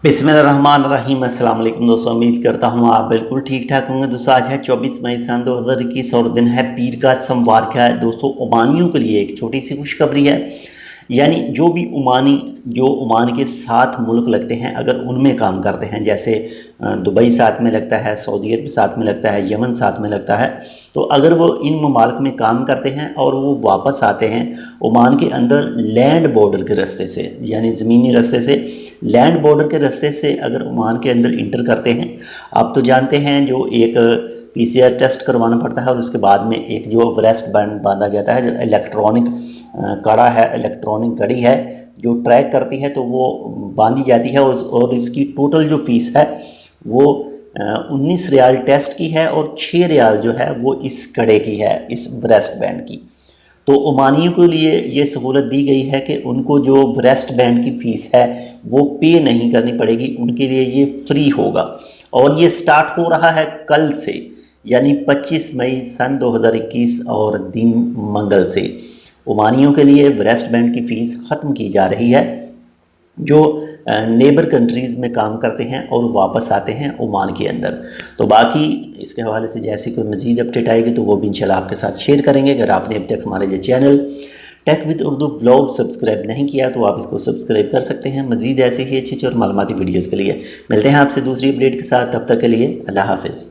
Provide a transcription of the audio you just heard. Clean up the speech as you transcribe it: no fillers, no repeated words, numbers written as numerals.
बिस्मिल्लाहिर्रहमानिर्रहीम। अस्सलाम वालेकुम दोस्तों, उम्मीद करता हूँ आप बिल्कुल ठीक ठाक होंगे। दोस्तों आज है 24 मई सन 2021 और दिन है पीर का सोमवार का है। दोस्तों ओमानियों के लिए एक छोटी सी खुशखबरी है। यानी जो भी ओमानी जो ओमान के 7 मुल्क लगते हैं, अगर उनमें काम करते हैं, जैसे दुबई साथ में लगता है, सऊदी अरब साथ में लगता है, यमन साथ में लगता है, तो अगर वो इन ममालिक में काम करते हैं और वो वापस आते हैं ओमान के अंदर लैंड बॉर्डर के रास्ते से, यानी ज़मीनी रास्ते से, लैंड बॉर्डर के रास्ते से अगर ओमान के अंदर इंटर करते हैं, आप तो जानते हैं जो एक पीसीआर टेस्ट करवाना पड़ता है और उसके बाद में एक जो ब्रेस्ट बैंड बांधा जाता है, जो इलेक्ट्रॉनिक कड़ा है, इलेक्ट्रॉनिक घड़ी है जो ट्रैक करती है, तो वो बांधी जाती है। और इसकी टोटल जो फ़ीस है वो 19 रियाल टेस्ट की है और 6 रियाल जो है वो इस कड़े की है, इस ब्रेस्ट बैंड की। तो ओमानियों के लिए ये सहूलत दी गई है कि उनको जो ब्रेस्ट बैंड की फ़ीस है वो पे नहीं करनी पड़ेगी, उनके लिए ये फ्री होगा। और ये स्टार्ट हो रहा है कल से, यानी 25 मई सन 2021 और दिन मंगल से ओमानियों के लिए ब्रेस्ट बैंड की फ़ीस ख़त्म की जा रही है जो नेबर कंट्रीज़ में काम करते हैं और वापस आते हैं ओमान के अंदर। तो बाकी इसके हवाले से जैसे कोई मज़ीद अपडेट आएगी तो वो भी इंशाल्लाह आपके साथ शेयर करेंगे। अगर आपने अब तक हमारे ये channel tech with Urdu blog subscribe नहीं किया तो आप इसको सब्सक्राइब कर सकते हैं। मज़ीद ऐसे ही अच्छी और मालूमाती वीडियोज़ के लिए मिलते हैं आपसे दूसरी अपडेट के साथ। तब तक के लिए अल्लाह हाफिज़।